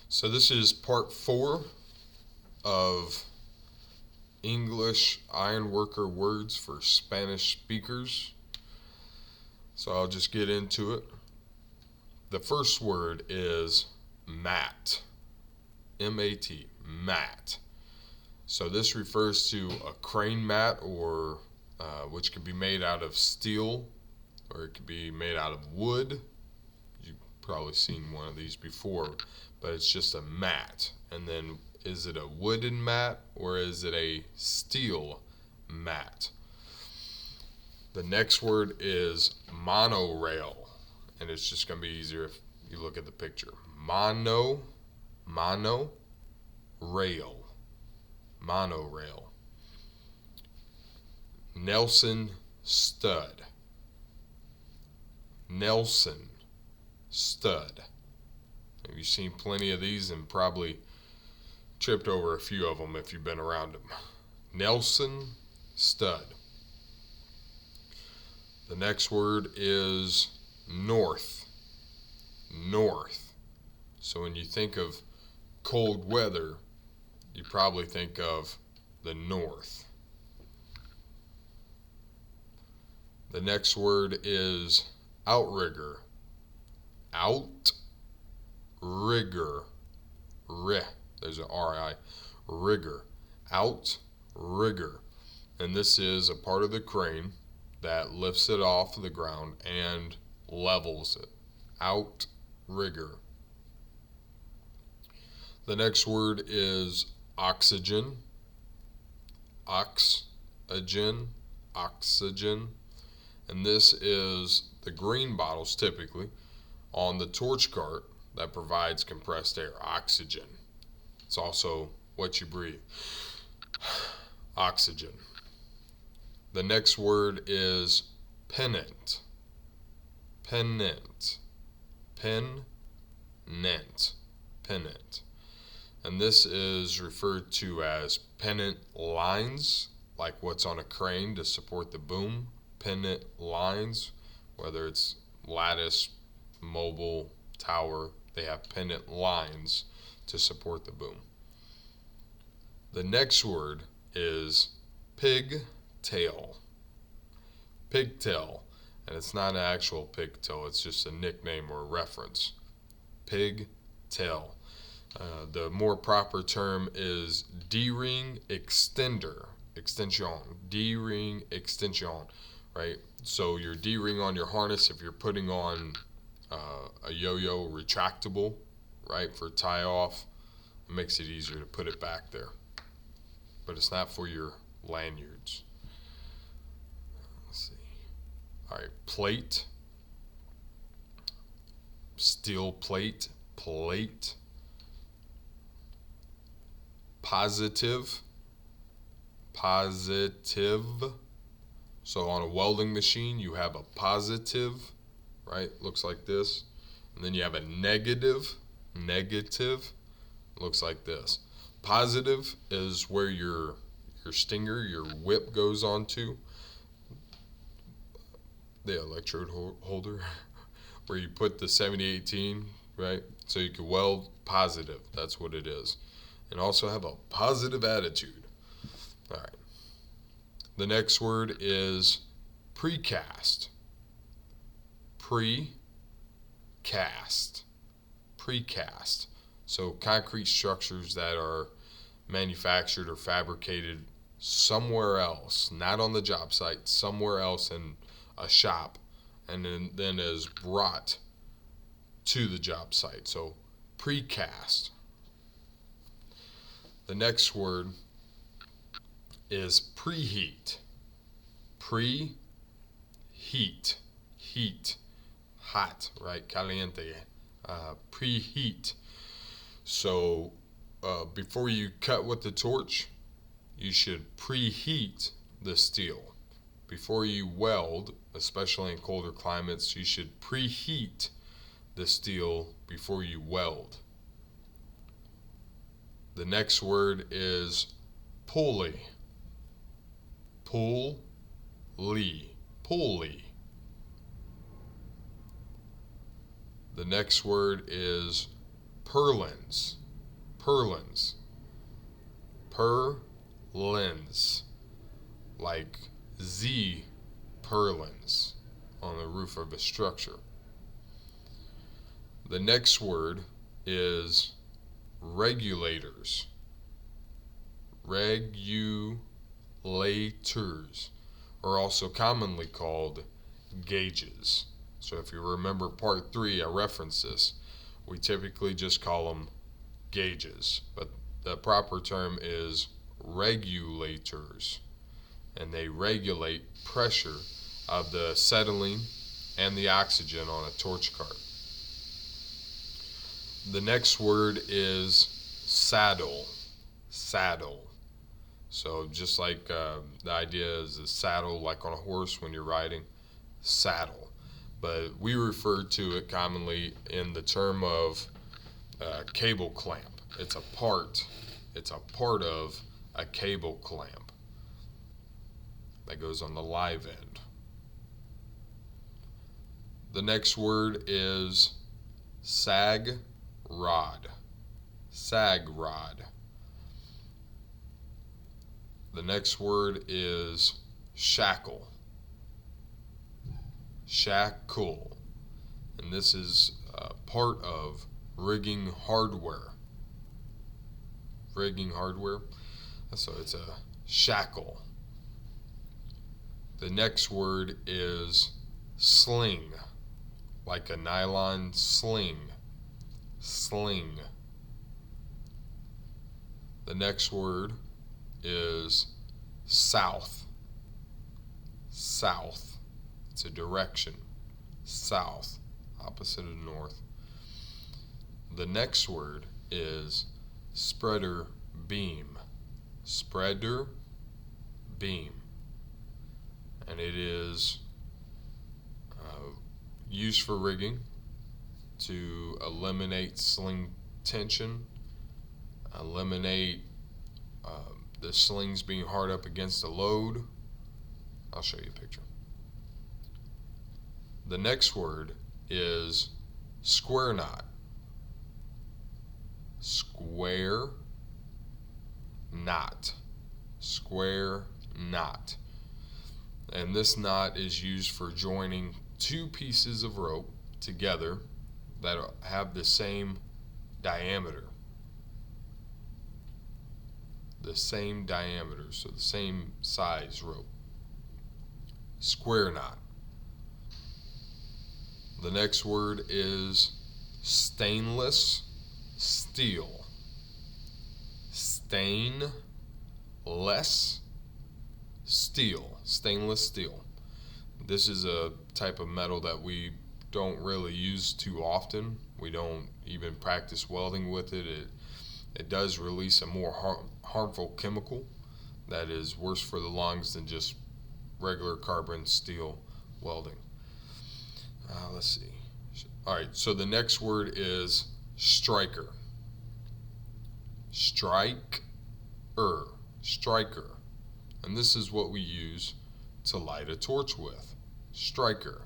So this is part 4 of English Ironworker words for Spanish speakers. So I'll just get into it. The first word is mat. M-A-T, mat. So this refers to a crane mat, or which can be made out of steel, or it could be made out of wood. You've probably seen one of these before, but it's just a mat. And then is it a wooden mat or is it a steel mat? The next word is monorail, and it's just going to be easier if you look at the picture. Rail. Monorail. Nelson stud. Nelson stud. You've seen plenty of these and probably tripped over a few of them if you've been around them. Nelson stud. The next word is north. North. So when you think of cold weather, you probably think of the north. The next word is outrigger. Outrigger. There's an R-I. Rigger. Outrigger. And this is a part of the crane that lifts it off the ground and levels it. Outrigger. The next word is oxygen. Oxygen. And this is the green bottles typically on the torch cart that provides compressed air, oxygen. It's also what you breathe. Oxygen. The next word is pennant. Pennant. And this is referred to as pennant lines, like what's on a crane to support the boom. Pennant lines, whether it's lattice, mobile, tower, they have pennant lines to support the boom. The next word is pigtail. Pigtail. And it's not an actual pigtail, it's just a nickname or a reference. Pigtail. The more proper term is D-ring extender. Extension. D-ring extension. Right? So your D-ring on your harness, if you're putting on a yo-yo retractable, right, for tie off, it makes it easier to put it back there. But it's not for your lanyards. Let's see. All right, plate. Steel plate. Plate. Positive. So on a welding machine, you have a positive, right? Looks like this. And then you have a negative. Looks like this. Positive is where your stinger, your whip goes onto. The electrode holder, where you put the 7018, right? So you can weld positive. That's what it is. And also have a positive attitude. All right. The next word is precast. Precast. So concrete structures that are manufactured or fabricated somewhere else, not on the job site, somewhere else in a shop, and then is brought to the job site. So precast. The next word is preheat. Preheat. Heat. Hot, right? Caliente. Preheat. So before you cut with the torch, you should preheat the steel. Before you weld, especially in colder climates, you should preheat the steel before you weld. The next word is pulley. Pulley. The next word is Purlins. Purlins. Purlins. Like Z purlins on the roof of a structure. The next word is regulators. Regulators, or also commonly called gauges. So if you remember part 3, I referenced this. We typically just call them gauges, but the proper term is regulators, and they regulate pressure of the acetylene and the oxygen on a torch cart. The next word is saddle. Saddle. So just like the idea is a saddle, like on a horse when you're riding, saddle. But we refer to it commonly in the term of cable clamp. It's a part of a cable clamp that goes on the live end. The next word is sag rod. Sag rod. The next word is shackle. Shackle. And this is part of rigging hardware. Rigging hardware. So it's a shackle. The next word is sling. Like a nylon sling. Sling. The next word is south. South. It's a direction. South. Opposite of north. The next word is spreader beam. Spreader beam. And it is used for rigging to eliminate sling tension, eliminate the slings being hard up against the load. I'll show you a picture. The next word is square knot. Square knot. Square knot. And this knot is used for joining two pieces of rope together that have the same diameter. The same diameter, so the same size rope. Square knot. The next word is stainless steel. Stainless steel. Stainless steel. This is a type of metal that we don't really use too often. We don't even practice welding with it. It does release a more harmful chemical that is worse for the lungs than just regular carbon steel welding. Let's see. All right, so the next word is striker. Striker. Striker. And this is what we use to light a torch with. Striker.